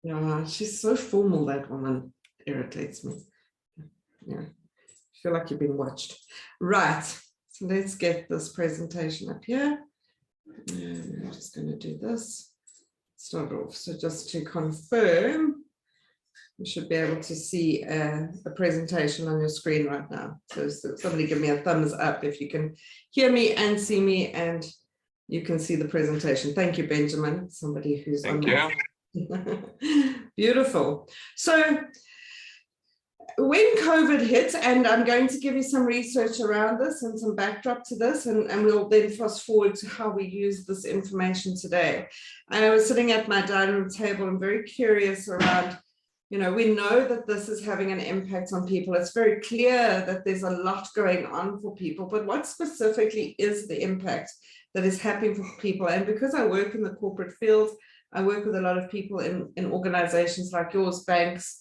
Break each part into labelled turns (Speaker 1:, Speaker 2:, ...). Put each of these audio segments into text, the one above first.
Speaker 1: Yeah, she's so formal, that woman. Irritates me. Yeah, I feel like you're being watched. Right, so let's get this presentation up here. And I'm just going to do this. Start off. So just to confirm, you should be able to see a presentation on your screen right now. So somebody give me a thumbs up if you can hear me and see me, and you can see the presentation. Thank you, Benjamin. Somebody who's on that. Beautiful. So when COVID hit, and I'm going to give you some research around this and some backdrop to this, and we'll then fast forward to how we use this information today. I was sitting at my dining room table and very curious around, you know, we know that this is having an impact on people. It's very clear that there's a lot going on for people, but what specifically is the impact that is happening for people? And because I work in the corporate field, I work with a lot of people in organizations like yours, banks,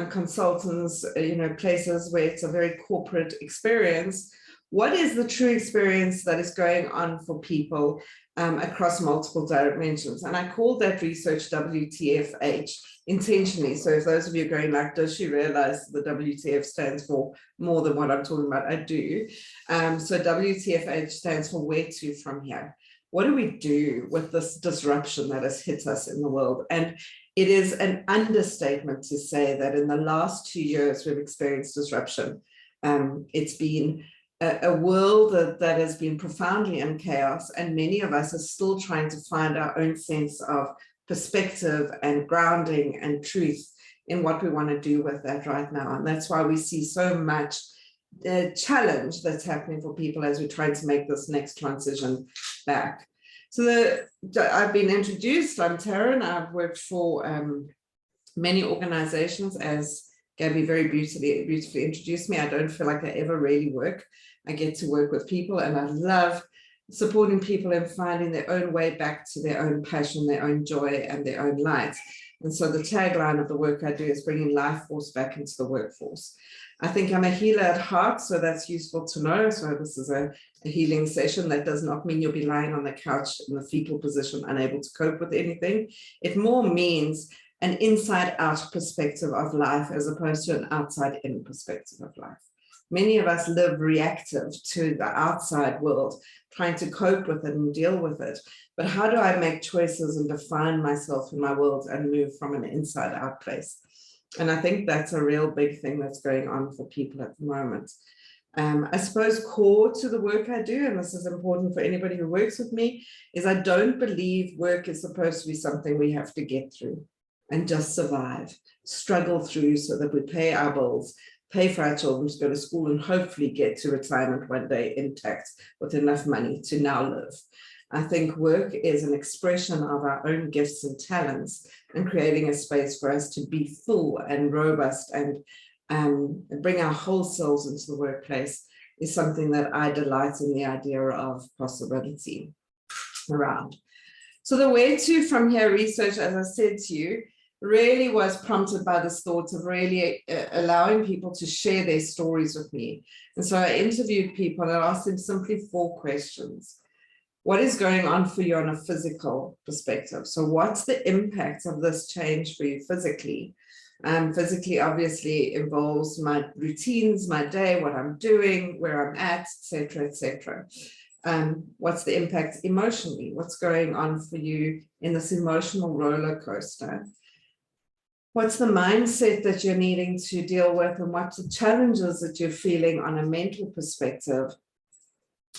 Speaker 1: consultants, you know, places where it's a very corporate experience. What is the true experience that is going on for people across multiple dimensions? And I called that research WTFH intentionally. So if those of you are going like, does she realize the WTF stands for more than what I'm talking about? I do. So WTFH stands for where to from here. What do we do with this disruption that has hit us in the world? And it is an understatement to say that in the last 2 years, we've experienced disruption. It's been a world that has been profoundly in chaos, and many of us are still trying to find our own sense of perspective and grounding and truth in what we want to do with that right now. And that's why we see so much challenge that's happening for people as we're trying to make this next transition back. So I've been introduced. I'm Taryn. I've worked for many organizations, as Gabby very beautifully introduced me. I don't feel like I ever really work. I get to work with people, and I love supporting people in finding their own way back to their own passion, their own joy, and their own light. And so the tagline of the work I do is bringing life force back into the workforce. I think I'm a healer at heart, so that's useful to know. So this is a healing session. That does not mean you'll be lying on the couch in the fetal position, unable to cope with anything. It more means an inside-out perspective of life as opposed to an outside-in perspective of life. Many of us live reactive to the outside world, trying to cope with it and deal with it. But how do I make choices and define myself in my world and move from an inside-out place? And I think that's a real big thing that's going on for people at the moment. I suppose core to the work I do, and this is important for anybody who works with me, is I don't believe work is supposed to be something we have to get through and just survive, struggle through so that we pay our bills, pay for our children to go to school, and hopefully get to retirement one day intact with enough money to now live. I think work is an expression of our own gifts and talents, and creating a space for us to be full and robust and bring our whole selves into the workplace is something that I delight in the idea of possibility around. So the where to from here research, as I said to you, really was prompted by this thought of really allowing people to share their stories with me. And so I interviewed people and I asked them simply 4 questions. What is going on for you on a physical perspective? So what's the impact of this change for you physically? Physically, obviously, involves my routines, my day, what I'm doing, where I'm at, etc., etc. What's the impact emotionally? What's going on for you in this emotional roller coaster? What's the mindset that you're needing to deal with, and what's the challenges that you're feeling on a mental perspective?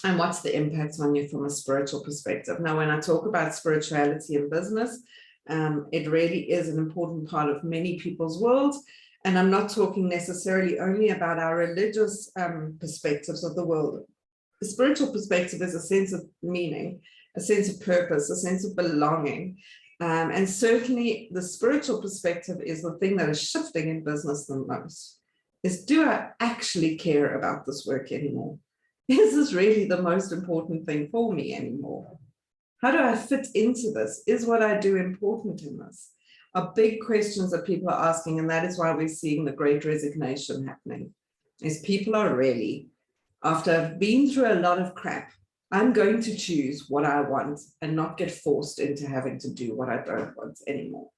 Speaker 1: And what's the impact on you from a spiritual perspective? Now, when I talk about spirituality in business, it really is an important part of many people's worlds. And I'm not talking necessarily only about our religious perspectives of the world. The spiritual perspective is a sense of meaning, a sense of purpose, a sense of belonging. And certainly the spiritual perspective is the thing that is shifting in business the most, is do I actually care about this work anymore? Is this really the most important thing for me anymore? How do I fit into this? Is what I do important in this? Are big questions that people are asking, and that is why we're seeing the great resignation happening, is people are really, after being through a lot of crap, I'm going to choose what I want and not get forced into having to do what I don't want anymore.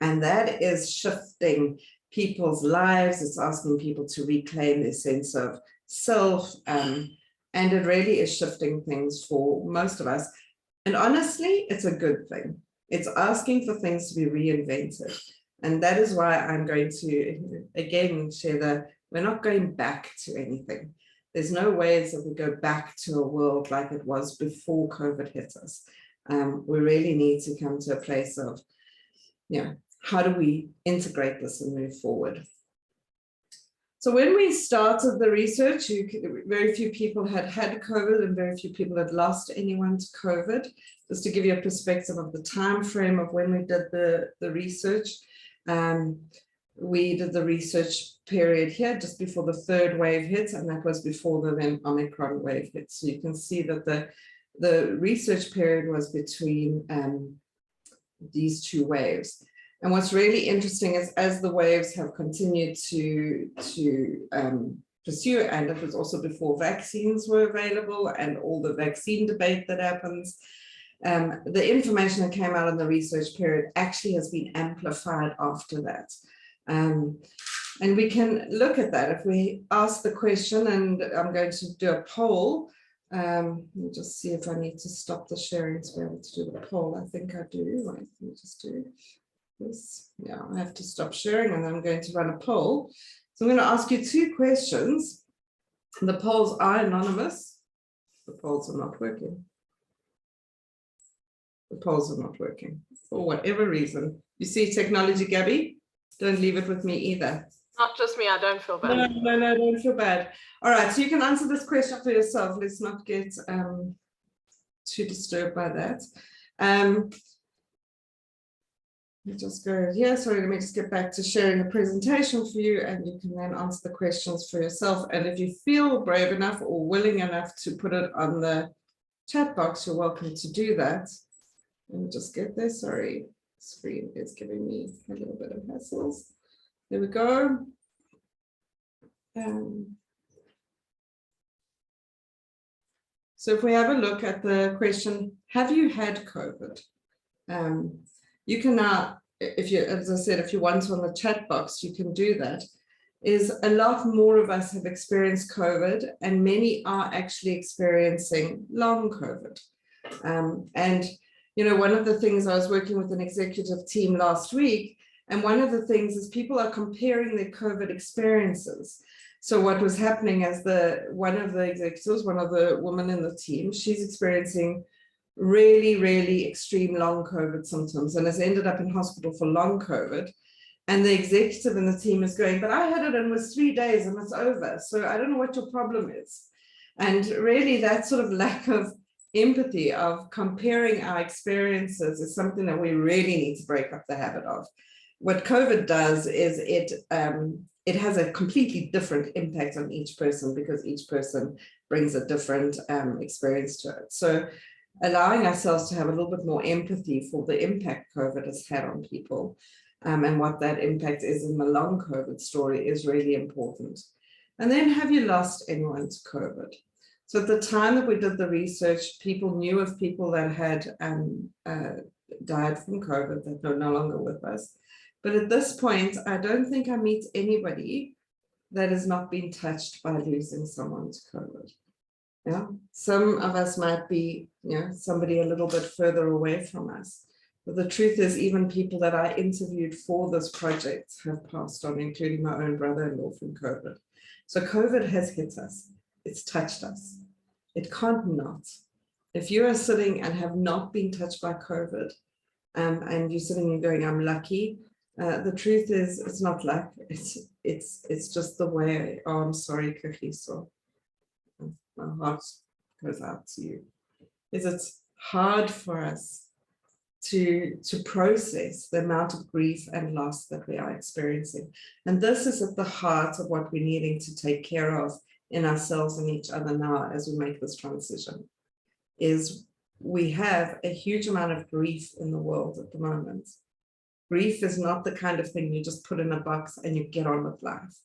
Speaker 1: And that is shifting people's lives. It's asking people to reclaim their sense of self. And it really is shifting things for most of us. And honestly, it's a good thing. It's asking for things to be reinvented. And that is why I'm going to, again, share that we're not going back to anything. There's no ways that we go back to a world like it was before COVID hit us. We really need to come to a place of, how do we integrate this and move forward? So when we started the research, very few people had COVID and very few people had lost anyone to COVID. Just to give you a perspective of the time frame of when we did the research, we did the research period here just before the third wave hit, and that was before the then Omicron wave hit. So you can see that the research period was between these two waves. And what's really interesting is as the waves have continued to pursue, and it was also before vaccines were available and all the vaccine debate that happens, the information that came out in the research period actually has been amplified after that. And we can look at that if we ask the question, and I'm going to do a poll. Let me just see if I need to stop the sharing to be able to do the poll. I think I do. Let me just do this. Yeah, I have to stop sharing and I'm going to run a poll. So I'm going to ask you two questions. The polls are anonymous. The polls are not working. The polls are not working for whatever reason. You see technology, Gabby? Don't leave it with me either.
Speaker 2: Not just me, I don't feel bad.
Speaker 1: No, don't feel bad. All right, so you can answer this question for yourself. Let's not get too disturbed by that. Let me just go here. Sorry, let me just get back to sharing the presentation for you, and you can then answer the questions for yourself. And if you feel brave enough or willing enough to put it on the chat box, you're welcome to do that. Let me just get there. Sorry, screen is giving me a little bit of hassles. There we go. So if we have a look at the question, have you had COVID? You can now, if you, as I said, if you want on the chat box, you can do that. Is a lot more of us have experienced COVID, and many are actually experiencing long COVID. And one of the things, I was working with an executive team last week, and one of the things is people are comparing their COVID experiences. So what was happening as one of the executives, one of the women in the team, she's experiencing really, really extreme long COVID symptoms and has ended up in hospital for long COVID. And the executive in the team is going, but I had it and it was 3 days and it's over. So I don't know what your problem is. And really that sort of lack of empathy of comparing our experiences is something that we really need to break up the habit of. What COVID does is it has a completely different impact on each person because each person brings a different experience to it. So allowing ourselves to have a little bit more empathy for the impact COVID has had on people and what that impact is in the long COVID story is really important. And then, have you lost anyone to COVID? So at the time that we did the research, people knew of people that had died from COVID that are no longer with us. But at this point, I don't think I meet anybody that has not been touched by losing someone to COVID. Yeah, some of us might be, somebody a little bit further away from us. But the truth is, even people that I interviewed for this project have passed on, including my own brother-in-law from COVID. So COVID has hit us. It's touched us. It can't not. If you are sitting and have not been touched by COVID, and you're sitting and going, I'm lucky, the truth is, it's not luck. It's just the way. Oh, I'm sorry, Kagiso. My heart goes out to you. It's hard for us to process the amount of grief and loss that we are experiencing. And this is at the heart of what we're needing to take care of in ourselves and each other now as we make this transition, is we have a huge amount of grief in the world at the moment. Grief is not the kind of thing you just put in a box and you get on with life.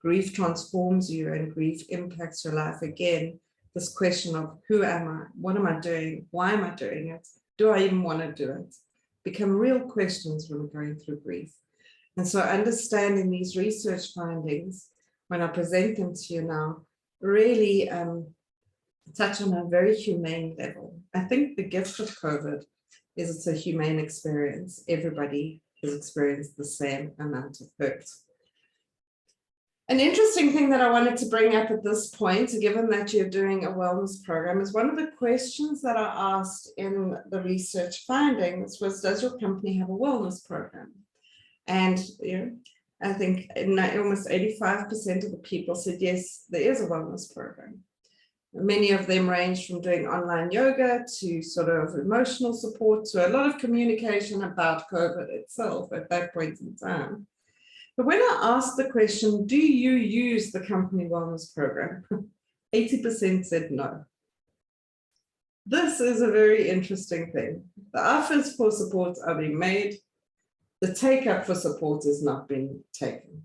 Speaker 1: Grief transforms you and grief impacts your life again this question of who am I? What am I doing? Why am I doing it? Do I even want to do it? Become real questions when we're going through grief. And so understanding these research findings, when I present them to you now, really touch on a very humane level. I think the gift of COVID is it's a humane experience. Everybody has experienced the same amount of hurt. An interesting thing that I wanted to bring up at this point, given that you're doing a wellness program, is one of the questions that I asked in the research findings was, does your company have a wellness program? And I think almost 85% of the people said, yes, there is a wellness program. Many of them range from doing online yoga to sort of emotional support to a lot of communication about COVID itself at that point in time. But when I asked the question, do you use the company wellness program? 80% said no. This is a very interesting thing. The offers for support are being made. The take-up for support is not being taken.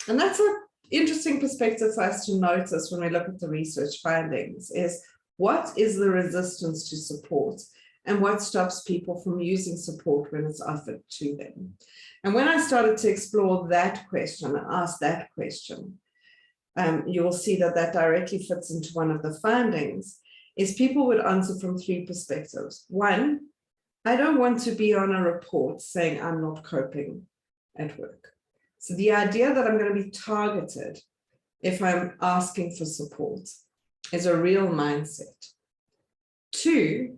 Speaker 1: And that's an interesting perspective for us to notice when we look at the research findings is what is the resistance to support and what stops people from using support when it's offered to them. And when I started to explore that question and ask that question, you will see that that directly fits into one of the findings, is people would answer from three perspectives. One, I don't want to be on a report saying I'm not coping at work. So the idea that I'm going to be targeted if I'm asking for support is a real mindset. Two,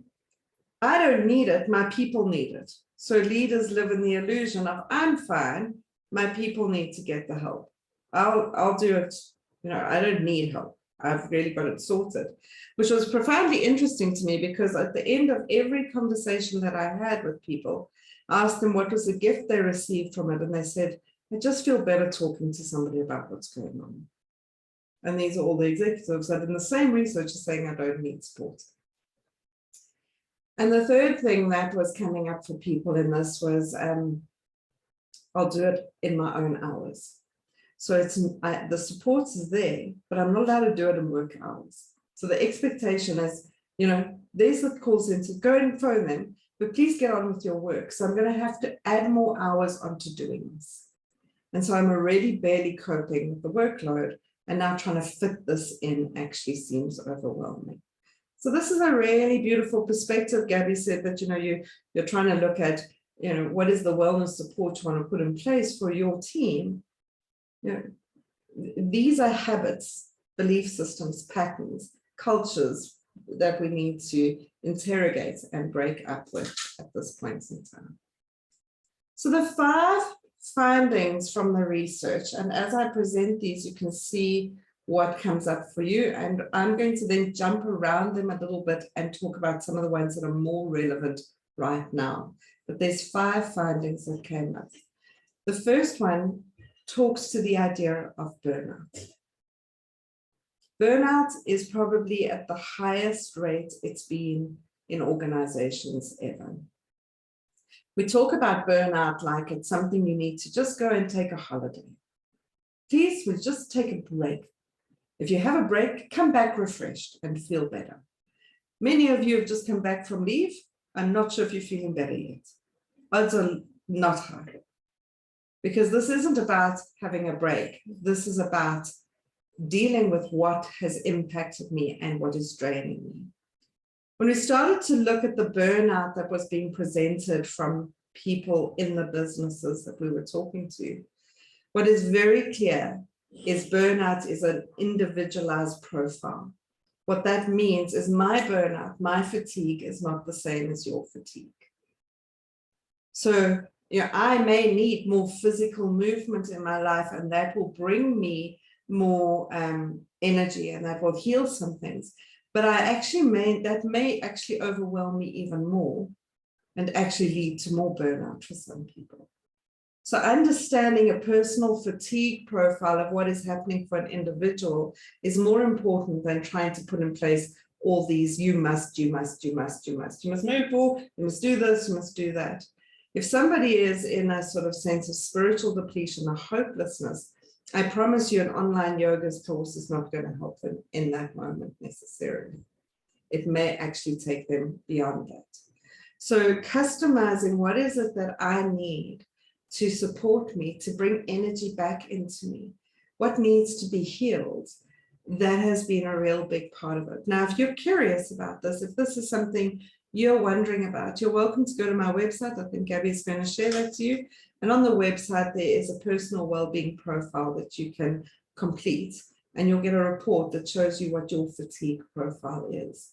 Speaker 1: I don't need it, my people need it. So leaders live in the illusion of I'm fine, my people need to get the help. I'll do it, I don't need help. I've really got it sorted, which was profoundly interesting to me because at the end of every conversation that I had with people, I asked them what was the gift they received from it. And they said, I just feel better talking to somebody about what's going on. And these are all the executives that in the same research are saying I don't need support. And the third thing that was coming up for people in this was, I'll do it in my own hours. So the support is there, but I'm not allowed to do it in work hours. So the expectation is, there's the call center, go and phone them, but please get on with your work. So I'm going to have to add more hours onto doing this. And so I'm already barely coping with the workload, and now trying to fit this in actually seems overwhelming. So this is a really beautiful perspective. Gabby said that, you're trying to look at, what is the wellness support you want to put in place for your team. These are habits, belief systems, patterns, cultures that we need to interrogate and break up with at this point in time. So the 5 findings from the research, and as I present these, you can see what comes up for you. And I'm going to then jump around them a little bit and talk about some of the ones that are more relevant right now. But there's 5 findings that came up. The first one talks to the idea of burnout. Burnout is probably at the highest rate it's been in organizations ever. We talk about burnout like it's something you need to just go and take a holiday. Please, we'll just take a break. If you have a break, come back refreshed and feel better. Many of you have just come back from leave. I'm not sure if you're feeling better yet. Odds are not high. Because this isn't about having a break. This is about dealing with what has impacted me and what is draining me. When we started to look at the burnout that was being presented from people in the businesses that we were talking to, what is very clear is burnout is an individualized profile. What that means is my burnout, my fatigue is not the same as your fatigue. So, I may need more physical movement in my life, and that will bring me more energy, and that will heal some things. But that may actually overwhelm me even more and actually lead to more burnout for some people. So understanding a personal fatigue profile of what is happening for an individual is more important than trying to put in place all these, you must move more, you must do this, you must do that. If somebody is in a sort of sense of spiritual depletion or hopelessness, I promise you an online yoga course is not going to help them in that moment necessarily. It may actually take them beyond that. So customizing what is it that I need to support me, to bring energy back into me, what needs to be healed, that has been a real big part of it. Now, if you're curious about this, if this is something you're wondering about, you're welcome to go to my website. I think Gabby is going to share that to you. And on the website, there is a personal well-being profile that you can complete, and you'll get a report that shows you what your fatigue profile is.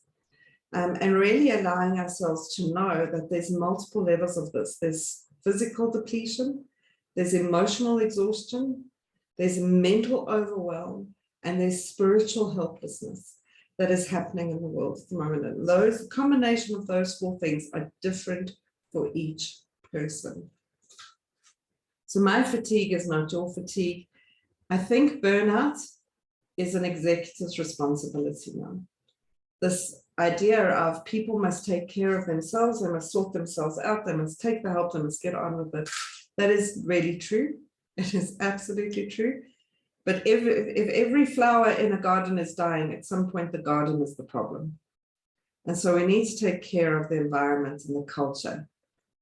Speaker 1: And really allowing ourselves to know that there's multiple levels of this. There's physical depletion, there's emotional exhaustion, there's mental overwhelm, and there's spiritual helplessness that is happening in the world at the moment. And the combination of those four things are different for each person. So my fatigue is not your fatigue. I think burnout is an executive's responsibility now. This idea of people must take care of themselves, they must sort themselves out, they must take the help, they must get on with it. That is really true. It is absolutely true. But if every flower in a garden is dying, at some point the garden is the problem. And so we need to take care of the environment and the culture.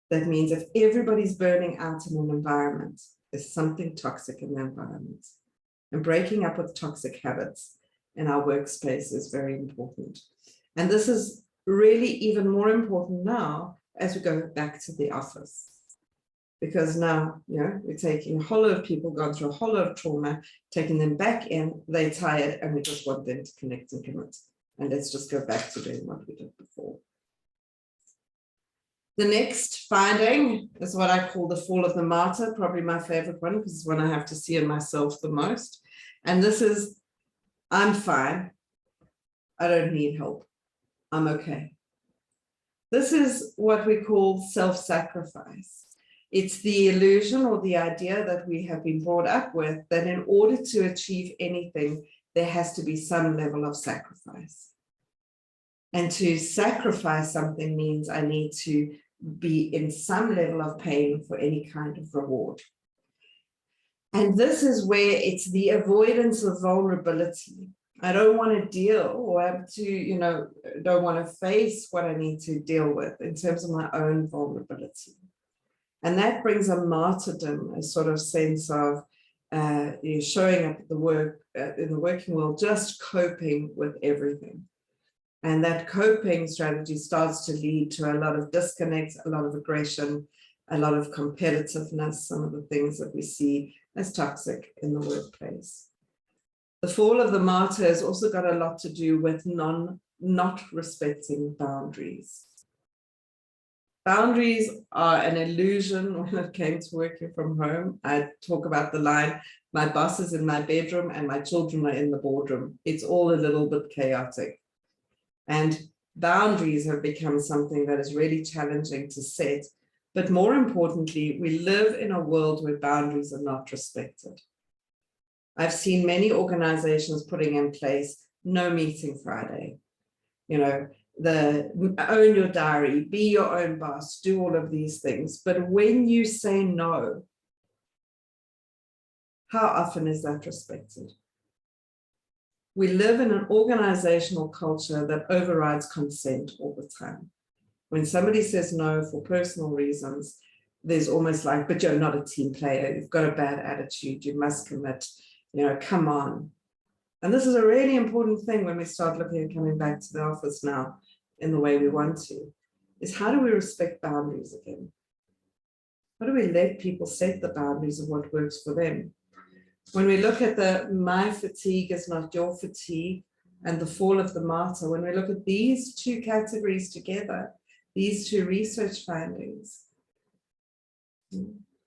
Speaker 1: That means if everybody's burning out in an environment, there's something toxic in the environment. And breaking up with toxic habits in our workspace is very important. And this is really even more important now as we go back to the office. Because now, we're taking a whole lot of people gone through a whole lot of trauma, taking them back in, they're tired, and we just want them to connect and commit. And let's just go back to doing what we did before. The next finding is what I call the fall of the martyr, probably my favorite one, because it's one I have to see in myself the most. And this is, I'm fine. I don't need help. I'm okay. This is what we call self-sacrifice. It's the illusion or the idea that we have been brought up with that in order to achieve anything, there has to be some level of sacrifice. And to sacrifice something means I need to be in some level of pain for any kind of reward. And this is where it's the avoidance of vulnerability. I don't want to deal or have to, don't want to face what I need to deal with in terms of my own vulnerability. And that brings a martyrdom, a sort of sense of showing up at the work in the working world, just coping with everything. And that coping strategy starts to lead to a lot of disconnect, a lot of aggression, a lot of competitiveness, some of the things that we see as toxic in the workplace. The fall of the martyr has also got a lot to do with not respecting boundaries. Boundaries are an illusion when it came to working from home. I talk about the line, my boss is in my bedroom and my children are in the boardroom. It's all a little bit chaotic. And boundaries have become something that is really challenging to set. But more importantly, we live in a world where boundaries are not respected. I've seen many organizations putting in place no meeting Friday, own your diary, be your own boss, do all of these things. But when you say no, how often is that respected? We live in an organizational culture that overrides consent all the time. When somebody says no for personal reasons, there's almost like, but you're not a team player, you've got a bad attitude, you must commit, come on. And this is a really important thing when we start looking at coming back to the office now in the way we want to, is how do we respect boundaries again? How do we let people set the boundaries of what works for them? When we look at my fatigue is not your fatigue and the fall of the martyr, when we look at these two categories together, these two research findings,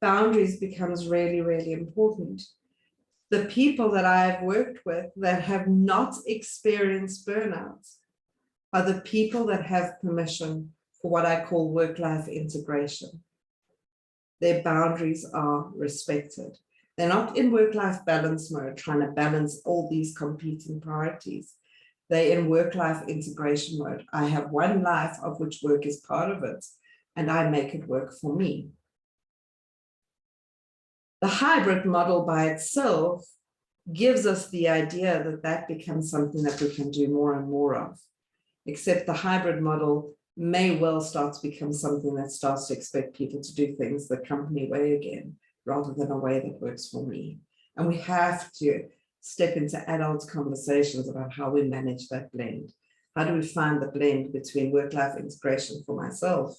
Speaker 1: boundaries becomes really, really important. The people that I have worked with that have not experienced burnout are the people that have permission for what I call work-life integration. Their boundaries are respected. They're not in work-life balance mode, trying to balance all these competing priorities. They're in work-life integration mode. I have one life of which work is part of it, and I make it work for me. The hybrid model by itself gives us the idea that that becomes something that we can do more and more of, except the hybrid model may well start to become something that starts to expect people to do things the company way again, rather than a way that works for me. And we have to step into adult conversations about how we manage that blend. How do we find the blend between work-life integration for myself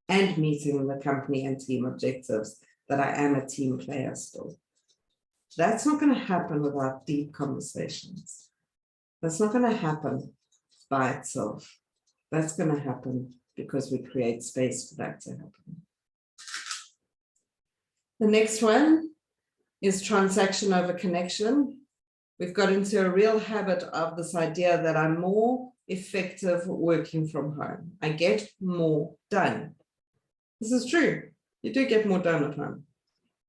Speaker 1: and meeting the company and team objectives, that I am a team player still? That's not going to happen without deep conversations. That's not going to happen by itself. That's going to happen because we create space for that to happen. The next one is transaction over connection. We've got into a real habit of this idea that I'm more effective working from home. I get more done. This is true. You do get more done at home.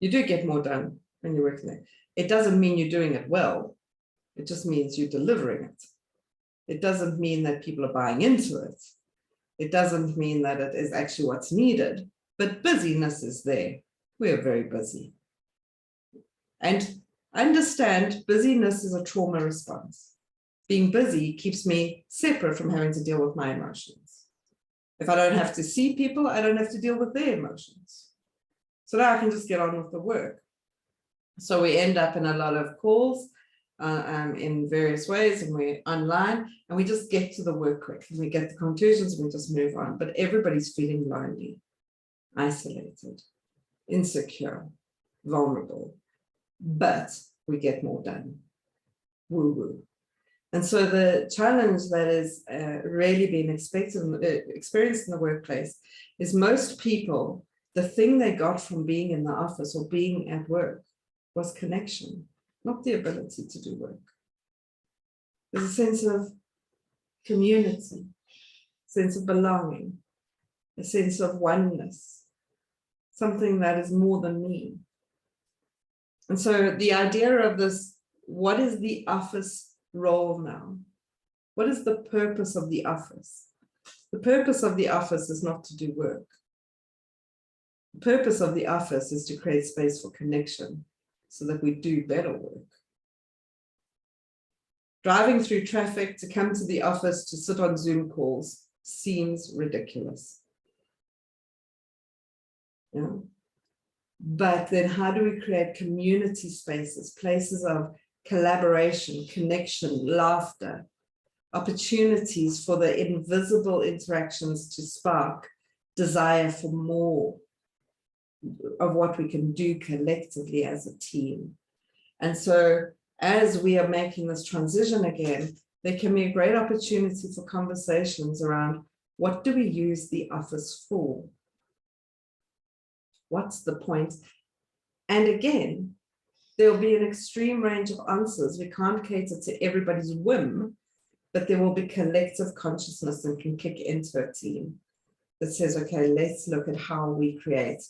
Speaker 1: You do get more done when you're working there. It doesn't mean you're doing it well. It just means you're delivering it. It doesn't mean that people are buying into it. It doesn't mean that it is actually what's needed, but busyness is there. We are very busy. And I understand busyness is a trauma response. Being busy keeps me separate from having to deal with my emotions. If I don't have to see people, I don't have to deal with their emotions. So now I can just get on with the work. So we end up in a lot of calls in various ways, and we're online, and we just get to the work quick, and we get the conclusions, and we just move on. But everybody's feeling lonely, isolated, insecure, vulnerable, but we get more done. Woo-woo. And so the challenge that is really being experienced in the workplace is most people, the thing they got from being in the office or being at work was connection, not the ability to do work. There's a sense of community, sense of belonging, a sense of oneness, something that is more than me. And so the idea of this, what is the office role now? What is the purpose of the office? The purpose of the office is not to do work. The purpose of the office is to create space for connection so that we do better work. Driving through traffic to come to the office to sit on Zoom calls seems ridiculous. Yeah. But then how do we create community spaces, places of collaboration, connection, laughter, opportunities for the invisible interactions to spark desire for more of what we can do collectively as a team? And so as we are making this transition again, there can be a great opportunity for conversations around, what do we use the office for? What's the point? And again, there'll be an extreme range of answers. We can't cater to everybody's whim, but there will be collective consciousness that can kick into a team that says, okay, let's look at how we create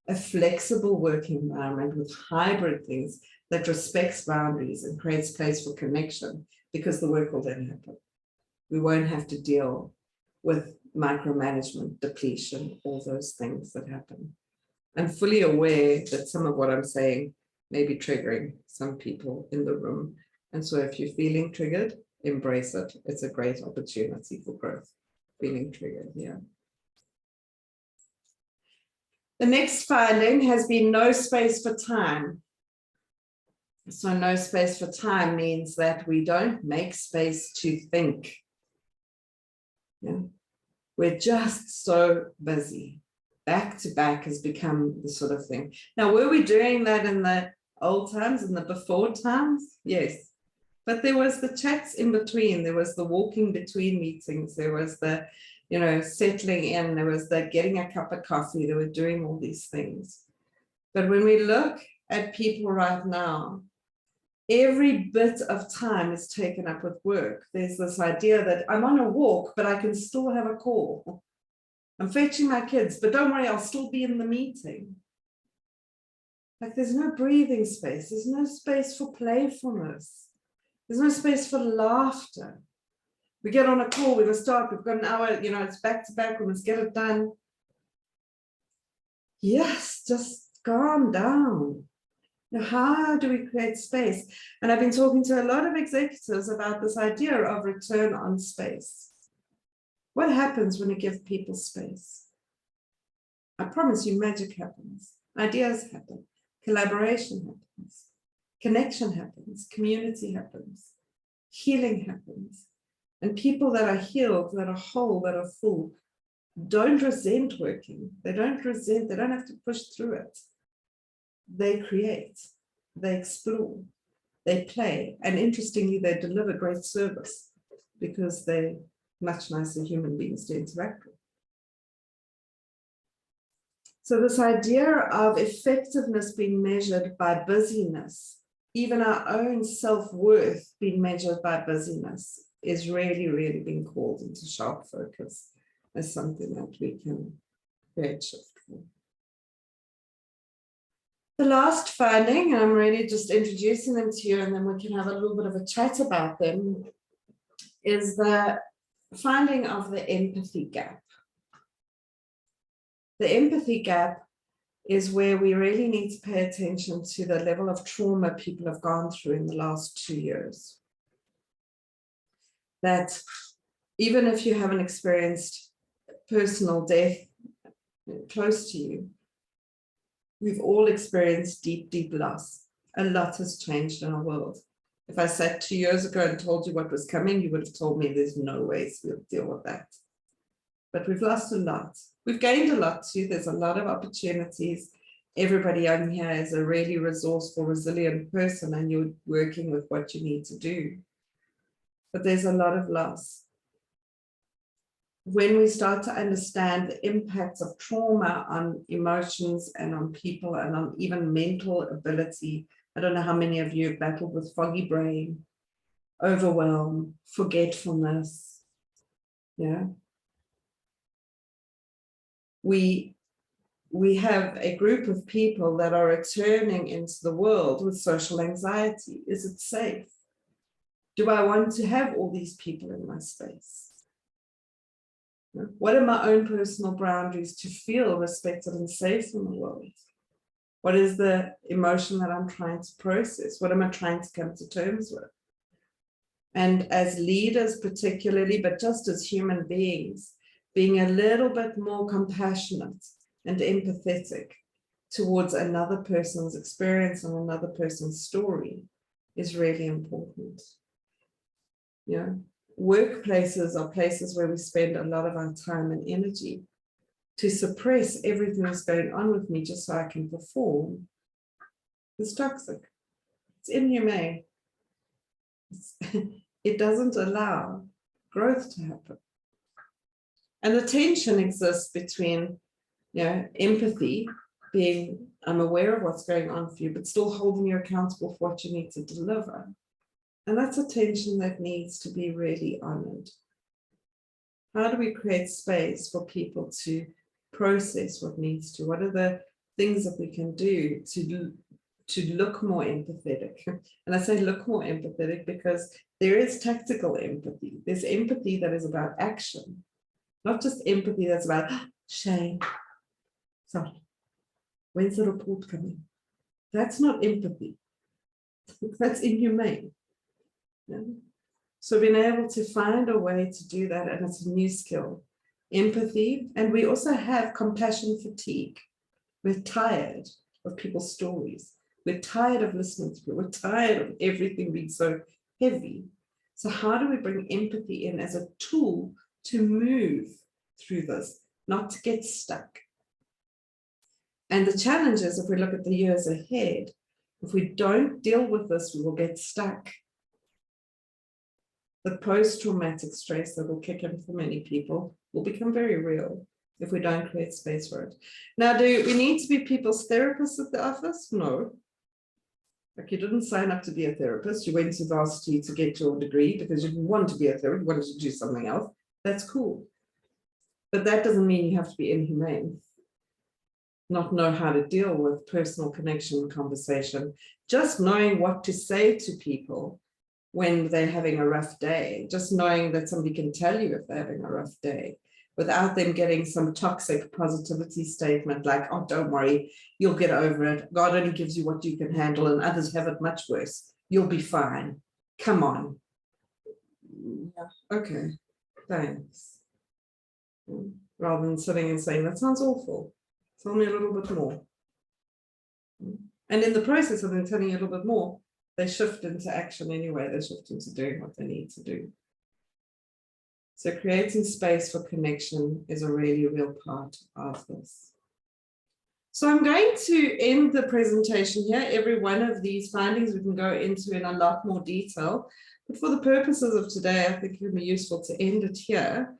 Speaker 1: a flexible work environment with hybrid things that respects boundaries and creates place for connection, because the work will then happen. We won't have to deal with micromanagement, depletion, all those things that happen. I'm fully aware that some of what I'm saying may be triggering some people in the room. And so if you're feeling triggered, embrace it. It's a great opportunity for growth. Feeling triggered, yeah. The next finding has been no space for time. So no space for time means that we don't make space to think. Yeah. We're just so busy. Back to back has become the sort of thing. Now, were we doing that in the old times, in the before times? Yes. But there was the chats in between. There was the walking between meetings. There was the, settling in. There was the getting a cup of coffee. They were doing all these things. But when we look at people right now, every bit of time is taken up with work. There's this idea that I'm on a walk, but I can still have a call. I'm fetching my kids, but don't worry, I'll still be in the meeting. Like, there's no breathing space. There's no space for playfulness. There's no space for laughter. We get on a call, we must start, we've got an hour, it's back to back, we must get it done. Yes, just calm down. Now, how do we create space? And I've been talking to a lot of executives about this idea of return on space. What happens when you give people space? I promise you, magic happens. Ideas happen. Collaboration happens. Connection happens. Community happens. Healing happens. And people that are healed, that are whole, that are full, don't resent working. They don't resent. They don't have to push through it. They create. They explore. They play. And interestingly, they deliver great service because they're much nicer human beings to interact with. So this idea of effectiveness being measured by busyness, even our own self-worth being measured by busyness, is really, really being called into sharp focus as something that we can create shift for. The last finding, and I'm really just introducing them to you, and then we can have a little bit of a chat about them, is the finding of the empathy gap. The empathy gap is where we really need to pay attention to the level of trauma people have gone through in the last 2 years. That even if you haven't experienced personal death close to you, we've all experienced deep, deep loss. A lot has changed in our world. If I sat 2 years ago and told you what was coming, you would have told me there's no ways we'll deal with that. But we've lost a lot. We've gained a lot too. There's a lot of opportunities. Everybody on here is a really resourceful, resilient person, and you're working with what you need to do. But there's a lot of loss. When we start to understand the impacts of trauma on emotions and on people and on even mental ability, I don't know how many of you have battled with foggy brain, overwhelm, forgetfulness. Yeah. We have a group of people that are returning into the world with social anxiety. Is it safe? Do I want to have all these people in my space? What are my own personal boundaries to feel respected and safe in the world? What is the emotion that I'm trying to process? What am I trying to come to terms with? And as leaders particularly, but just as human beings, being a little bit more compassionate and empathetic towards another person's experience and another person's story is really important. Yeah. Workplaces are places where we spend a lot of our time and energy. To suppress everything that's going on with me just so I can perform is toxic. It's inhumane. It doesn't allow growth to happen. And the tension exists between, empathy, being I'm aware of what's going on for you, but still holding you accountable for what you need to deliver. And that's a tension that needs to be really honored. How do we create space for people to process what needs to? What are the things that we can do to look more empathetic? And I say look more empathetic because there is tactical empathy. There's empathy that is about action, not just empathy that's about shame. Sorry, when's the report coming? That's not empathy. That's inhumane. Yeah. So being able to find a way to do that, and it's a new skill, empathy. And we also have compassion fatigue. We're tired of people's stories. We're tired of listening to people. We're tired of everything being so heavy. So how do we bring empathy in as a tool to move through this, not to get stuck? And the challenge is, if we look at the years ahead, if we don't deal with this, we will get stuck. The post-traumatic stress that will kick in for many people will become very real if we don't create space for it. Now, do we need to be people's therapists at the office? No. Like, you didn't sign up to be a therapist. You went to varsity to get your degree because you didn't want to be a therapist, you wanted to do something else. That's cool. But that doesn't mean you have to be inhumane. Not know how to deal with personal connection and conversation. Just knowing what to say to people when they're having a rough day, just knowing that somebody can tell you if they're having a rough day, without them getting some toxic positivity statement like, oh, don't worry, you'll get over it. God only gives you what you can handle and others have it much worse. You'll be fine. Come on. Yeah, okay, thanks. Rather than sitting and saying, that sounds awful. Tell me a little bit more. And in the process of them telling you a little bit more, they shift into action anyway. They shift into doing what they need to do. So creating space for connection is a really real part of this. So I'm going to end the presentation here. Every one of these findings we can go into in a lot more detail. But for the purposes of today, I think it would be useful to end it here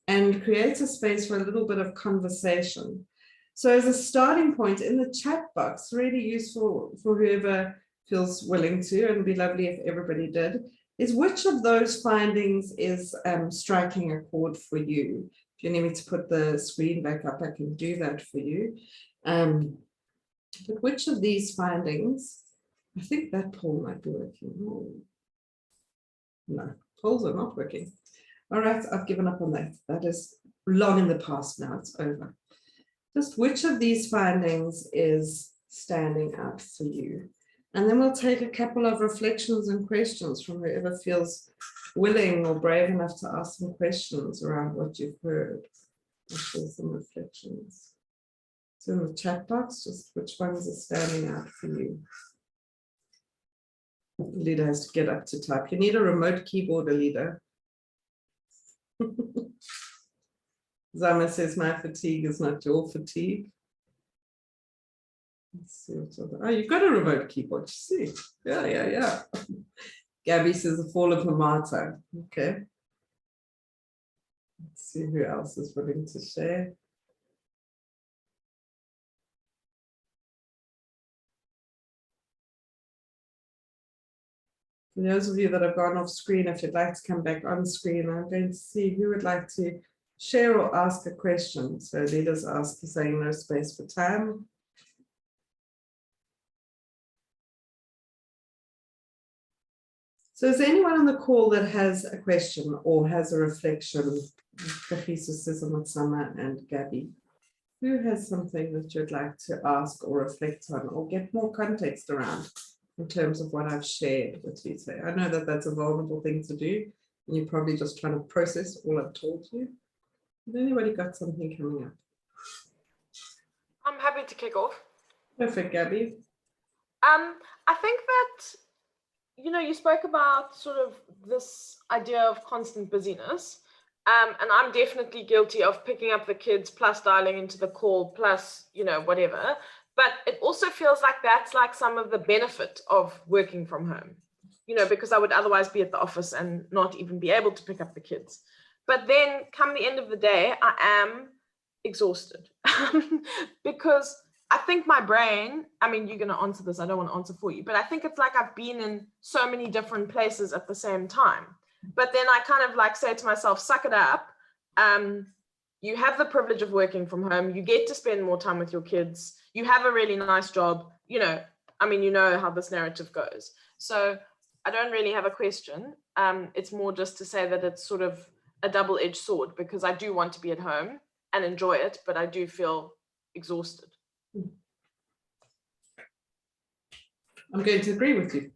Speaker 1: and create a space for a little bit of conversation. So as a starting point in the chat box, really useful for whoever feels willing to, and it'd be lovely if everybody did, is which of those findings is striking a chord for you. If you need me to put the screen back up, I can do that for you. But which of these findings, I think that poll might be working. Oh. No, polls are not working. All right, I've given up on that. That is long in the past now, it's over. Just which of these findings is standing out for you? And then we'll take a couple of reflections and questions from whoever feels willing or brave enough to ask some questions around what you've heard. I'll share some reflections. So in the chat box, just which ones are standing out for you? Alida has to get up to type. You need a remote keyboard, Alida. Zama says, my fatigue is not your fatigue. Let's see what's other. Oh, you've got a remote keyboard, you see. Yeah. Gabby says, the fall of the martyr. Okay. Let's see who else is willing to share. For those of you that have gone off screen, if you'd like to come back on screen, I'm going to see who would like to share or ask a question. So leaders ask, saying no space for time. So is there anyone on the call that has a question or has a reflection? Professor Sisson, Summer and Gabby, who has something that you'd like to ask or reflect on or get more context around in terms of what I've shared with you today? I know that that's a vulnerable thing to do, and you're probably just trying to process all I've told you. Has anybody got something coming up?
Speaker 2: I'm happy to kick off.
Speaker 1: Perfect, Gabby.
Speaker 2: I think that, you spoke about sort of this idea of constant busyness. And I'm definitely guilty of picking up the kids plus dialing into the call plus, whatever. But it also feels like that's like some of the benefit of working from home, because I would otherwise be at the office and not even be able to pick up the kids. But then come the end of the day, I am exhausted because I think my brain, you're going to answer this, I don't want to answer for you, but I think it's like I've been in so many different places at the same time. But then I kind of like say to myself, suck it up. You have the privilege of working from home. You get to spend more time with your kids. You have a really nice job. You know how this narrative goes. So I don't really have a question. It's more just to say that it's sort of a double-edged sword because I do want to be at home and enjoy it, but I do feel exhausted.
Speaker 1: I'm going to agree with you.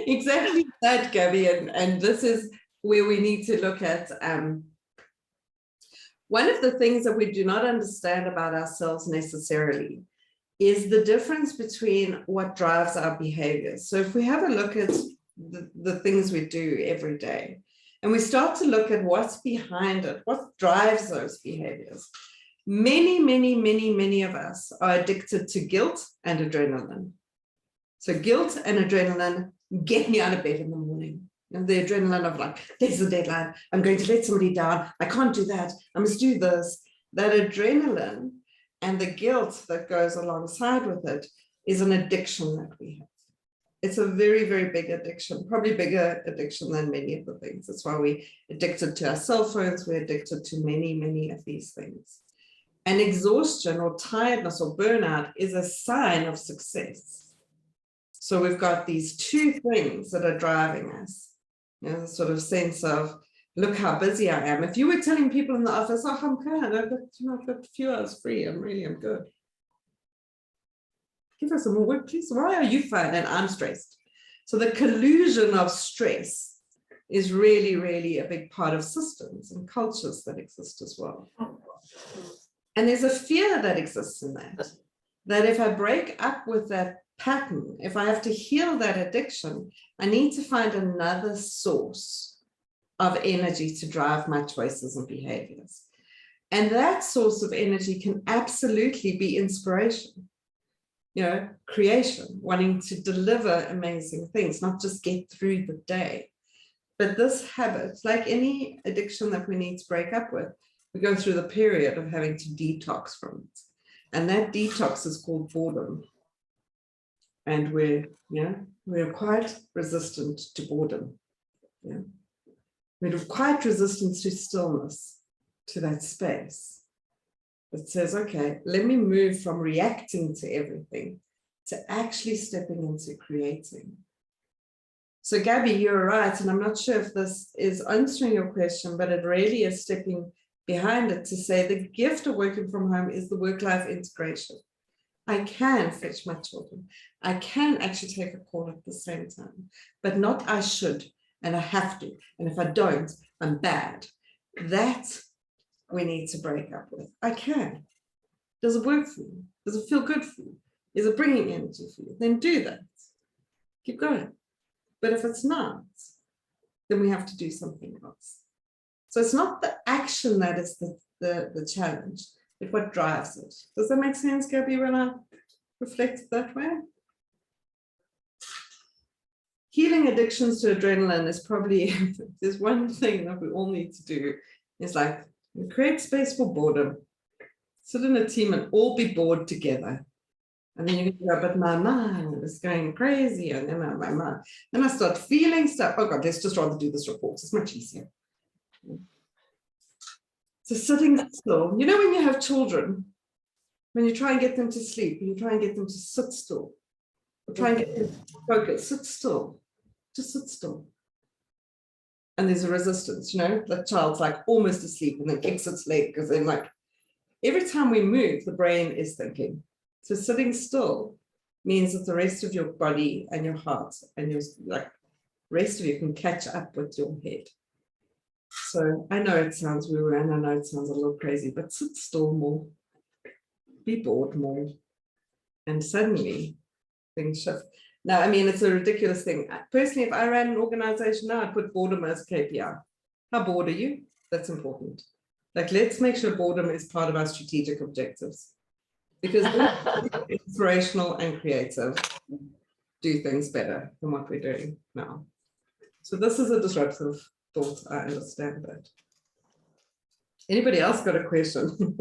Speaker 1: Exactly that, Gabby, and this is where we need to look at one of the things that we do not understand about ourselves necessarily is the difference between what drives our behaviors. So if we have a look at the things we do every day, and we start to look at what's behind it, what drives those behaviors, many of us are addicted to guilt and adrenaline. So guilt and adrenaline get me out of bed in the morning. And the adrenaline of like, there's a deadline, I'm going to let somebody down, I can't do that, I must do this. That adrenaline and the guilt that goes alongside with it is an addiction that we have. It's a very, very big addiction, probably bigger addiction than many of the things. That's why we're addicted to our cell phones, we're addicted to many of these things. And exhaustion or tiredness or burnout is a sign of success. So we've got these two things that are driving us. The sort of sense of look how busy I am. If you were telling people in the office, oh, I'm good, I've got a few hours free, I'm good. Give us some more work, please. Why are you fine and I'm stressed? So the collusion of stress is really, really a big part of systems and cultures that exist as well. And there's a fear that exists in that if I break up with that pattern, if I have to heal that addiction, I need to find another source of energy to drive my choices and behaviors. And that source of energy can absolutely be inspiration, creation, wanting to deliver amazing things, not just get through the day. But this habit, like any addiction that we need to break up with, we go through the period of having to detox from it. And that detox is called boredom. And we're quite resistant to boredom. Yeah. We're quite resistant to stillness, to that space that says, okay, let me move from reacting to everything to actually stepping into creating. So Gabby, you're right, and I'm not sure if this is answering your question, but it really is stepping behind it to say the gift of working from home is the work-life integration. I can fetch my children. I can actually take a call at the same time, but not I should and I have to. And if I don't, I'm bad. That we need to break up with. I can. Does it work for you? Does it feel good for you? Is it bringing energy for you? Then do that. Keep going. But if it's not, then we have to do something else. So it's not the action that is the challenge, but what drives it. Does that make sense, Gabby, when I reflect it that way? Healing addictions to adrenaline is probably, there's one thing that we all need to do, is like create space for boredom. Sit in a team and all be bored together. And then you go, but my mind is going crazy. And then I start feeling stuff. Oh God, let's just rather do this report. It's much easier. So sitting still, when you have children, when you try and get them to sleep, you try and get them to sit still, or try and get them to focus, sit still, just sit still. And there's a resistance, the child's like almost asleep and then kicks its leg because then every time we move, the brain is thinking. So sitting still means that the rest of your body and your heart and your rest of you can catch up with your head. So I know it sounds woo-woo and I know it sounds a little crazy, but sit still more, be bored more, and suddenly things shift. Now, I mean, it's a ridiculous thing. Personally, if I ran an organization now, I'd put boredom as KPI. How bored are you? That's important. Let's make sure boredom is part of our strategic objectives. Because inspirational and creative do things better than what we're doing now. So this is a disruptive thought, I understand that. Anybody else got a question?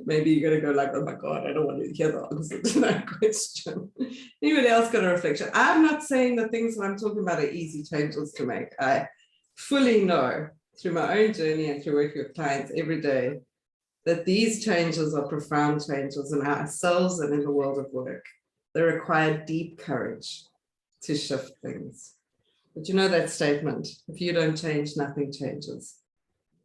Speaker 1: Maybe you're going to go like, oh my God, I don't want to hear the answer to that question. Anybody else got a reflection? I'm not saying the things that I'm talking about are easy changes to make. I fully know through my own journey and through working with clients every day that these changes are profound changes in ourselves and in the world of work. They require deep courage to shift things. But that statement, if you don't change, nothing changes.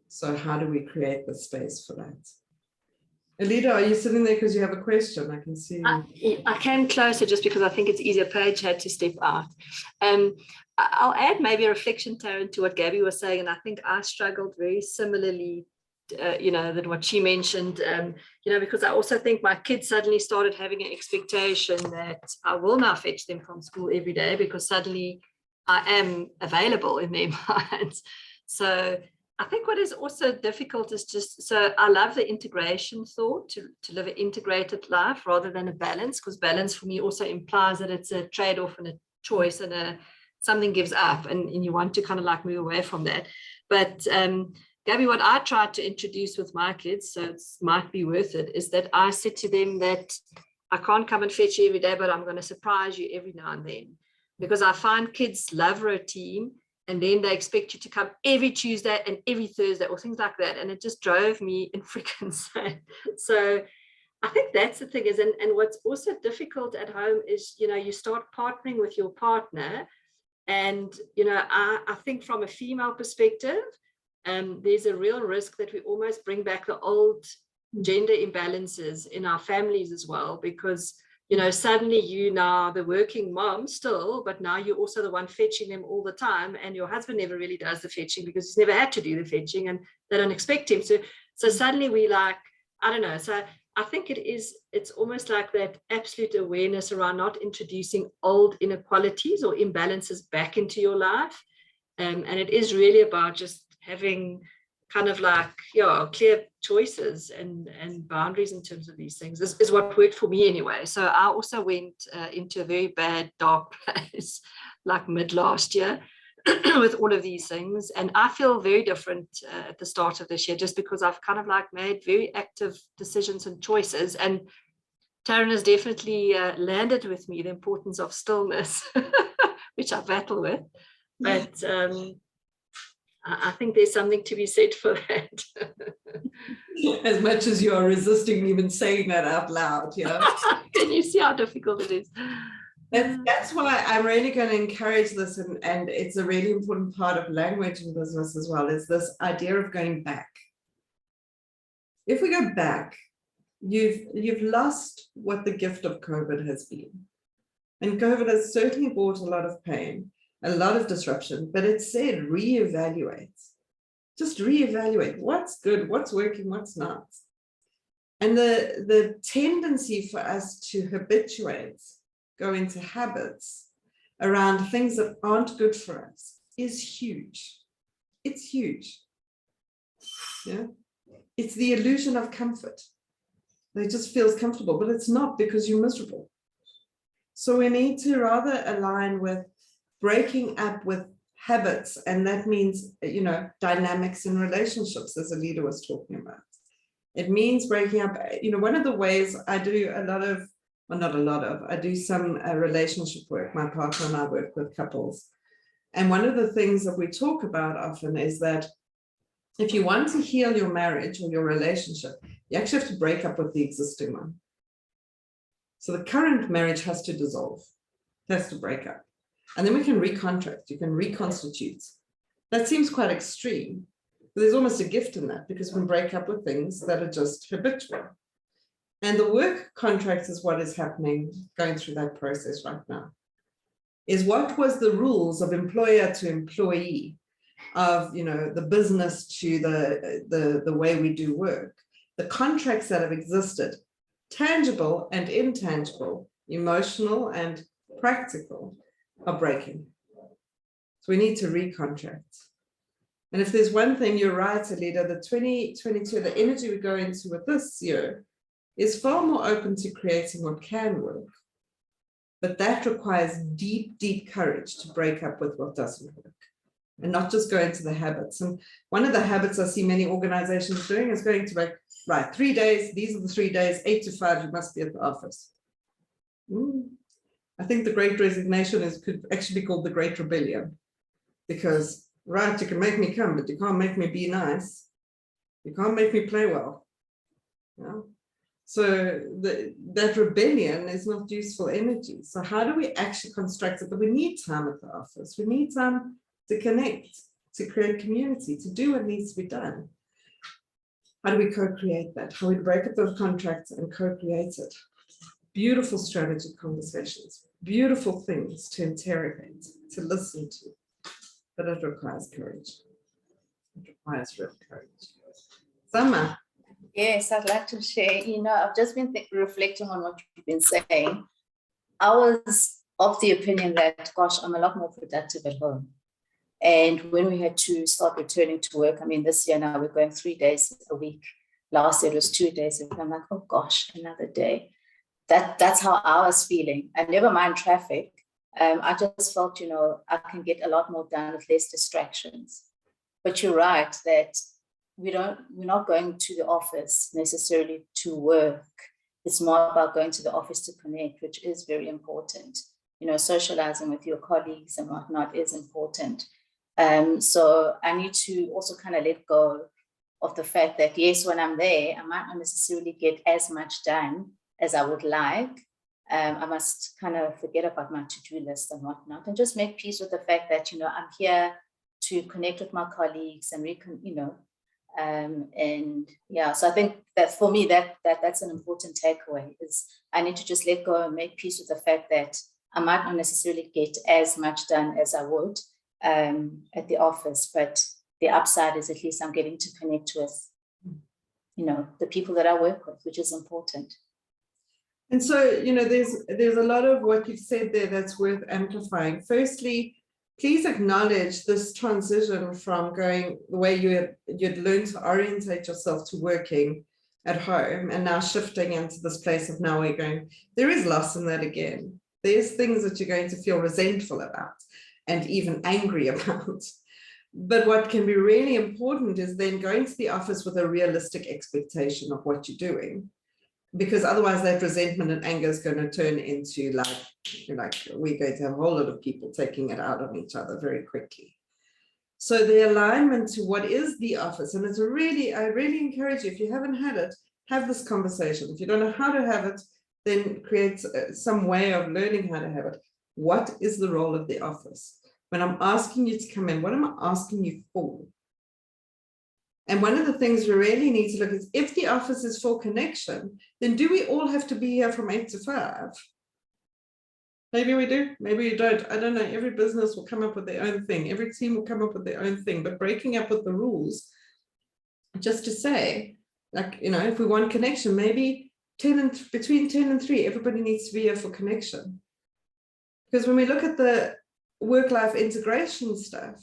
Speaker 1: So how do we create the space for that? Alida, are you sitting there because you have a question? I can see you.
Speaker 3: I came closer just because I think it's easier. Paige had to step out. I'll add maybe a reflection, Taryn, to what Gabby was saying, and I think I struggled very similarly than what she mentioned, because I also think my kids suddenly started having an expectation that I will now fetch them from school every day because suddenly I am available in their minds. So I think what is also difficult is so I love the integration thought, to live an integrated life rather than a balance, because balance for me also implies that it's a trade-off and a choice and something gives up and you want to kind of move away from that. But Gabby, what I tried to introduce with my kids, so it might be worth it, is that I said to them that I can't come and fetch you every day, but I'm going to surprise you every now and then. Because I find kids love routine, and then they expect you to come every Tuesday and every Thursday or things like that. And it just drove me in freaking insane. So I think that's the thing is, and what's also difficult at home is, you start partnering with your partner. And, I think from a female perspective, there's a real risk that we almost bring back the old gender imbalances in our families as well, because suddenly you now the working mom still, but now you're also the one fetching them all the time, and your husband never really does the fetching because he's never had to do the fetching and they don't expect him. So suddenly we like, I don't know. So I think it's almost like that absolute awareness around not introducing old inequalities or imbalances back into your life. And it is really about just having kind of like, clear choices and boundaries in terms of these things. This is what worked for me anyway. So I also went into a very bad, dark place like mid last year with all of these things. And I feel very different at the start of this year, just because I've kind of like made very active decisions and choices. And Taryn has definitely landed with me the importance of stillness, which I battle with. But I think there's something to be said for that.
Speaker 1: As much as you are resisting even saying that out loud,
Speaker 3: Can you see how difficult it is?
Speaker 1: That's why I'm really going to encourage this, and it's a really important part of language in business as well, is this idea of going back. If we go back, you've lost what the gift of COVID has been. And COVID has certainly brought a lot of pain, a lot of disruption, but it said reevaluate. Just reevaluate what's good, what's working, what's not. And the tendency for us to habituate, go into habits around things that aren't good for us is huge. It's huge. Yeah. It's the illusion of comfort. It just feels comfortable, but it's not, because you're miserable. So we need to rather align with breaking up with habits, and that means, dynamics in relationships, as Alida was talking about. It means breaking up. One of the ways I do I do some relationship work. My partner and I work with couples. And one of the things that we talk about often is that if you want to heal your marriage or your relationship, you actually have to break up with the existing one. So the current marriage has to dissolve, it has to break up. And then we can recontract, you can reconstitute. That seems quite extreme, but there's almost a gift in that, because we can break up with things that are just habitual. And the work contract is what is happening, going through that process right now, is what was the rules of employer to employee, of the business to the way we do work, the contracts that have existed, tangible and intangible, emotional and practical, are breaking. So we need to recontract. And if there's one thing, you're right, Alida, the 2022, the energy we go into with this year is far more open to creating what can work. But that requires deep, deep courage to break up with what doesn't work, and not just go into the habits. And one of the habits I see many organizations doing is going to like, right, 3 days, these are the 3 days, 8 to 5, you must be at the office. I think the Great Resignation could actually be called the Great Rebellion, because, right, you can make me come, but you can't make me be nice. You can't make me play well. So that rebellion is not useful energy. So how do we actually construct it? But we need time at the office. We need time to connect, to create community, to do what needs to be done. How do we co-create that? How do we break up those contracts and co-create it? Beautiful strategy conversations, beautiful things to interrogate, to listen to, but it requires courage. It requires real courage. Summer.
Speaker 4: Yes, I'd like to share. I've just been reflecting on what you've been saying. I was of the opinion that, gosh, I'm a lot more productive at home. And when we had to start returning to work, this year now we're going 3 days a week. Last year it was 2 days a week. I'm like, oh gosh, another day. That's how I was feeling. I never mind traffic. I just felt, I can get a lot more done with less distractions. But you're right that we're not going to the office necessarily to work. It's more about going to the office to connect, which is very important. Socializing with your colleagues and whatnot is important. So I need to also kind of let go of the fact that, yes, when I'm there, I might not necessarily get as much done as I would like. I must kind of forget about my to-do list and whatnot, and just make peace with the fact that, I'm here to connect with my colleagues and and yeah, so I think that for me, that's an important takeaway, is I need to just let go and make peace with the fact that I might not necessarily get as much done as I would at the office, but the upside is at least I'm getting to connect with, the people that I work with, which is important.
Speaker 1: And so, there's a lot of what you've said there that's worth amplifying. Firstly, please acknowledge this transition from going the way you'd learned to orientate yourself to working at home and now shifting into this place of now we're going, there is loss in that again. There's things that you're going to feel resentful about and even angry about. But what can be really important is then going to the office with a realistic expectation of what you're doing, because otherwise that resentment and anger is going to turn into like we're going to have a whole lot of people taking it out on each other very quickly. So the alignment to what is the office, and I really encourage you, if you haven't had it, have this conversation. If you don't know how to have it, then create some way of learning how to have it. What is the role of the office? When I'm asking you to come in, what am I asking you for? And one of the things we really need to look at is, if the office is for connection, then do we all have to be here from 8 to 5? Maybe we do, maybe we don't. I don't know. Every business will come up with their own thing. Every team will come up with their own thing, but breaking up with the rules, just to say, if we want connection, maybe between 10 and 3, everybody needs to be here for connection. Because when we look at the work-life integration stuff,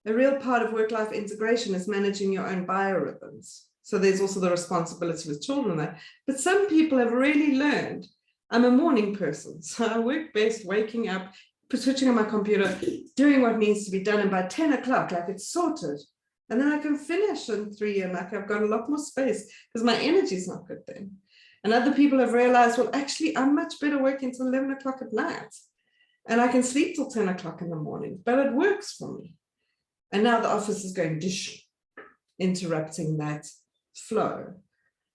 Speaker 1: a real part of work-life integration is managing your own biorhythms. So there's also the responsibility with children there. But some people have really learned, I'm a morning person, so I work best waking up, switching on my computer, doing what needs to be done, and by 10 o'clock, it's sorted. And then I can finish in 3 and I've got a lot more space because my energy is not good then. And other people have realized, well, actually, I'm much better working till 11 o'clock at night. And I can sleep till 10 o'clock in the morning, but it works for me. And now the office is going dish, interrupting that flow.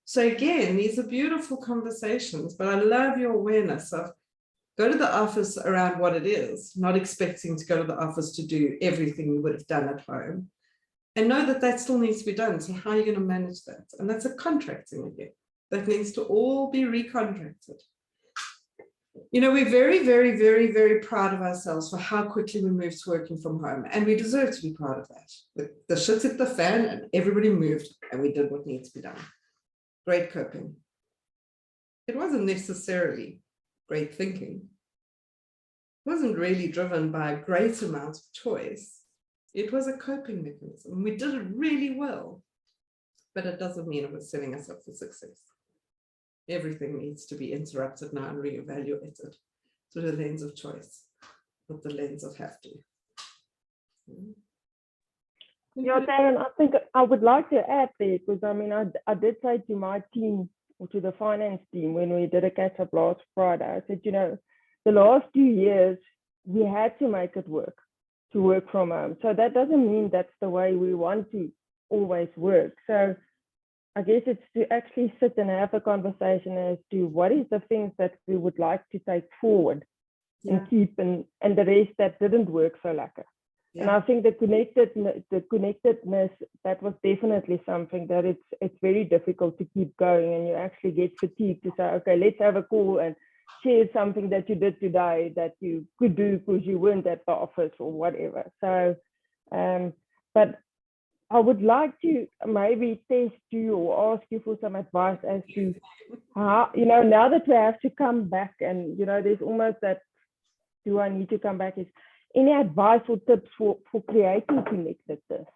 Speaker 1: So again, these are beautiful conversations, but I love your awareness of go to the office around what it is, not expecting to go to the office to do everything you would have done at home. And know that that still needs to be done. So how are you going to manage that? And that's a contracting again. That needs to all be recontracted. We're very, very, very, very proud of ourselves for how quickly we moved to working from home. And we deserve to be proud of that. The shit hit the fan and everybody moved and we did what needs to be done. Great coping. It wasn't necessarily great thinking. It wasn't really driven by a great amount of choice. It was a coping mechanism. We did it really well, but it doesn't mean it was setting us up for success. Everything needs to be interrupted now and reevaluated through the lens of choice, not the lens of have to.
Speaker 5: Yeah, Darren, I think I would like to add there, because I did say to my team, or to the finance team, when we did a catch up last Friday, I said, the last 2 years, we had to make it work, to work from home. So that doesn't mean that's the way we want to always work. So I guess it's to actually sit and have a conversation as to what is the things that we would like to take forward and keep, and the rest that didn't work so lekker. Yeah. And I think the connectedness, that was definitely something that it's very difficult to keep going, and you actually get fatigued to say, okay, let's have a call and share something that you did today that you could do because you weren't at the office or whatever. So, but I would like to maybe test you or ask you for some advice as to how, now that we have to come back and, there's almost that, do I need to come back? Is any advice or tips for creating connectedness?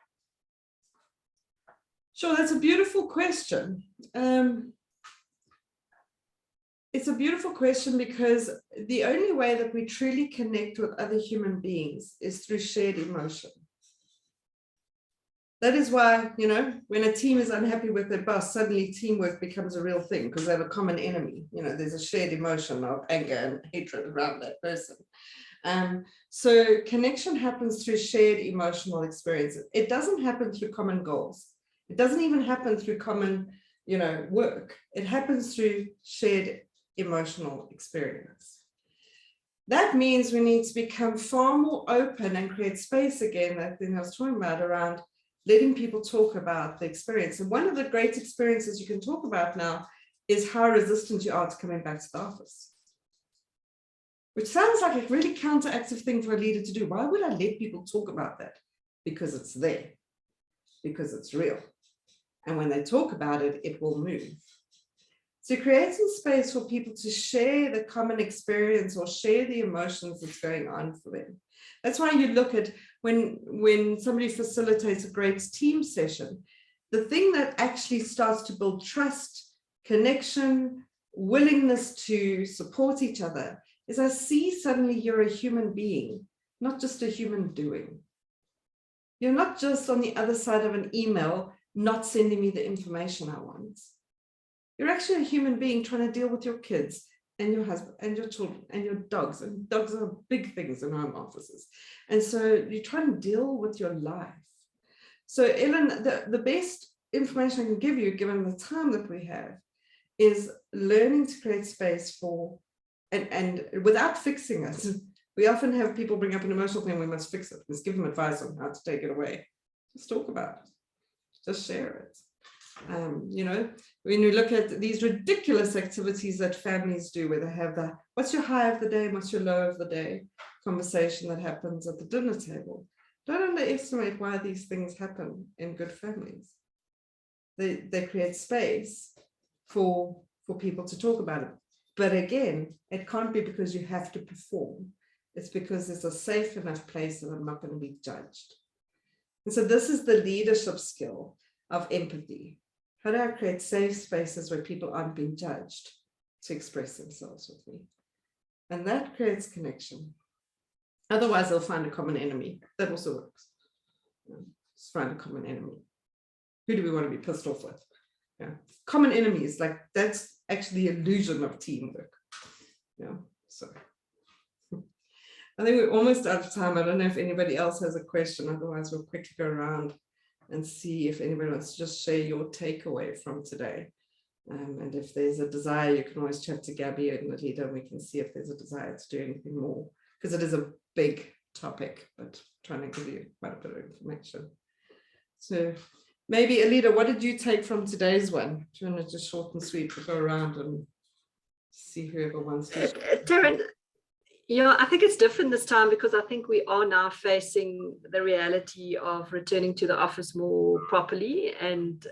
Speaker 1: Sure, that's a beautiful question. It's a beautiful question because the only way that we truly connect with other human beings is through shared emotion. That is why, when a team is unhappy with their boss, suddenly teamwork becomes a real thing because they have a common enemy. There's a shared emotion of anger and hatred around that person. So connection happens through shared emotional experiences. It doesn't happen through common goals. It doesn't even happen through common, work. It happens through shared emotional experience. That means we need to become far more open and create space again, that thing I was talking about, around letting people talk about the experience. And one of the great experiences you can talk about now is how resistant you are to coming back to the office. Which sounds like a really counteractive thing for a leader to do. Why would I let people talk about that? Because it's there, because it's real. And when they talk about it, it will move. So creating space for people to share the common experience or share the emotions that's going on for them. That's why you look at when somebody facilitates a great team session, the thing that actually starts to build trust, connection, willingness to support each other is I see suddenly you're a human being, not just a human doing. You're not just on the other side of an email, not sending me the information I want. You're actually a human being trying to deal with your kids and your husband and your children and your dogs. And dogs are big things in home offices. And so you try and deal with your life. So Ellen, the best information I can give you, given the time that we have, is learning to create space for, and without fixing it. We often have people bring up an emotional thing, we must fix it. Let's give them advice on how to take it away. Just talk about it. Just share it. You know, when we look at these ridiculous activities that families do, where they have the, what's your high of the day, what's your low of the day conversation that happens at the dinner table. Don't underestimate why these things happen in good families. They create space for people to talk about it. But again, it can't be because you have to perform. It's because it's a safe enough place that I'm not going to be judged. And so this is the leadership skill of empathy. How do I create safe spaces where people aren't being judged to express themselves with me? And that creates connection. Otherwise, they'll find a common enemy. That also works. Just find a common enemy. Who do we want to be pissed off with? Yeah. Common enemies, like that's actually the illusion of teamwork. Yeah. So I think we're almost out of time. I don't know if anybody else has a question. Otherwise, we'll quickly go around and see if anybody wants to just share your takeaway from today. And if there's a desire, you can always chat to Gabby and the leader, and we can see if there's a desire to do anything more, because it is a big topic, but trying to give you quite a bit of information. So maybe, Alida, what did you take from today's one? Do you want to just short and sweet, we'll go around and see whoever wants to.
Speaker 3: Taryn, yeah, I think it's different this time because I think we are now facing the reality of returning to the office more properly. And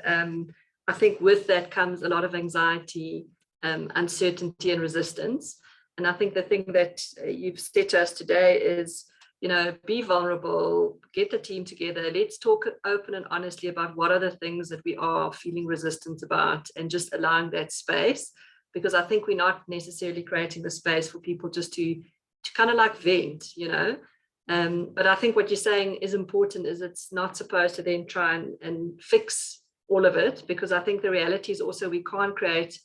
Speaker 3: I think with that comes a lot of anxiety, uncertainty and resistance. And I think the thing that you've said to us today is, you know, be vulnerable, get the team together, let's talk open and honestly about what are the things that we are feeling resistance about, and just allowing that space, because I think we're not necessarily creating the space for people just to kind of like vent, you know. But I think what you're saying is important, is it's not supposed to then try and fix all of it, because I think the reality is also we can't create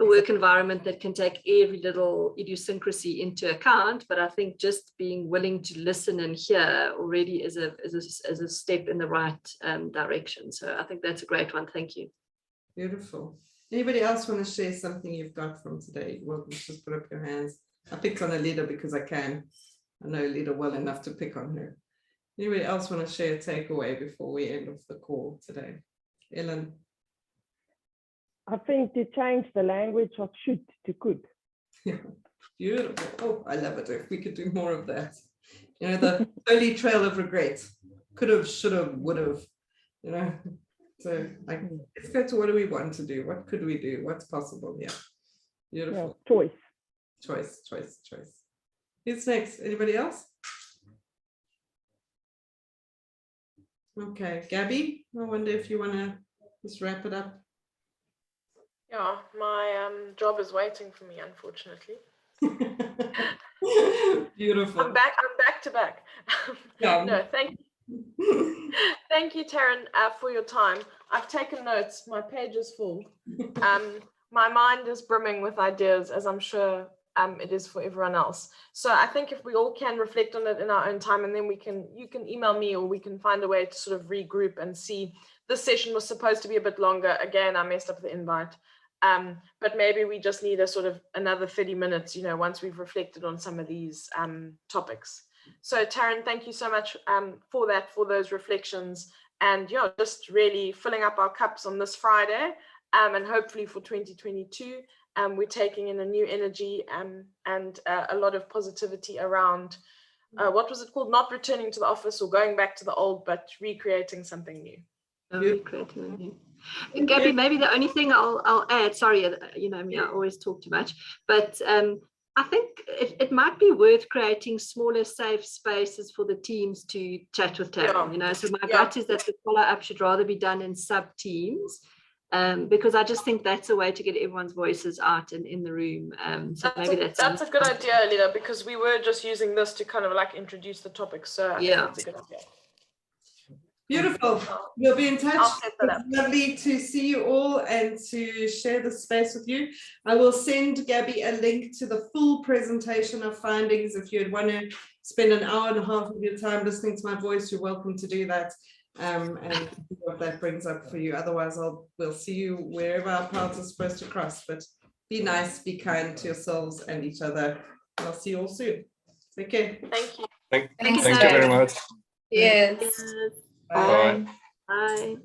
Speaker 3: a work environment that can take every little idiosyncrasy into account. But I think just being willing to listen and hear already is a step in the right direction. So I think that's a great one. Thank you.
Speaker 1: Beautiful. Anybody else want to share something you've got from today? Welcome to just put up your hands. I picked on Alida because I can. I know Alida well enough to pick on her. Anybody else want to share a takeaway before we end off the call today? Ellen?
Speaker 5: I think to change the language of should to could.
Speaker 1: Yeah, beautiful. Oh, I love it. If we could do more of that. You know, the early trail of regret. Could have, should have, would have, you know. So like, let's go to what do we want to do? What could we do? What's possible? Yeah. Beautiful.
Speaker 5: Yeah, choice.
Speaker 1: Choice. Who's next? Anybody else? Okay, Gabby, I wonder if you want to just wrap it up.
Speaker 2: Yeah, my job is waiting for me, unfortunately.
Speaker 1: Beautiful.
Speaker 2: I'm back to back.
Speaker 1: Yeah.
Speaker 2: No, thank you. Thank you, Taryn, for your time. I've taken notes. My page is full. My mind is brimming with ideas, as I'm sure it is for everyone else. So I think if we all can reflect on it in our own time, and then you can email me, or we can find a way to sort of regroup and see. This session was supposed to be a bit longer. Again, I messed up the invite. But maybe we just need a sort of another 30 minutes, you know, once we've reflected on some of these topics. So Taryn, thank you so much for that, for those reflections, and yeah, just really filling up our cups on this Friday, and hopefully for 2022, we're taking in a new energy and a lot of positivity around what was it called? Not returning to the office or going back to the old, but recreating something new.
Speaker 3: Recreating something new. Gabby, maybe the only thing I'll add, sorry, you know me, I always talk too much, but I think it might be worth creating smaller safe spaces for the teams to chat with Taryn, you know, so my gut is that the follow-up should rather be done in sub-teams, because I just think that's a way to get everyone's voices out and in the room. So maybe that's a
Speaker 2: good idea, Alida, because we were just using this to kind of like introduce the topic, so I think that's a good idea.
Speaker 1: Beautiful. We'll be in touch.
Speaker 2: I'll set that up.
Speaker 1: It's lovely to see you all and to share the space with you. I will send Gabby a link to the full presentation of findings. If you'd want to spend an hour and a half of your time listening to my voice, you're welcome to do that. And see what that brings up for you. Otherwise, we'll see you wherever our paths are supposed to cross. But be nice, be kind to yourselves and each other. I'll see you all soon. Take care.
Speaker 2: Thank you.
Speaker 6: Thank you very much.
Speaker 4: Yes.
Speaker 1: Bye.
Speaker 3: Bye.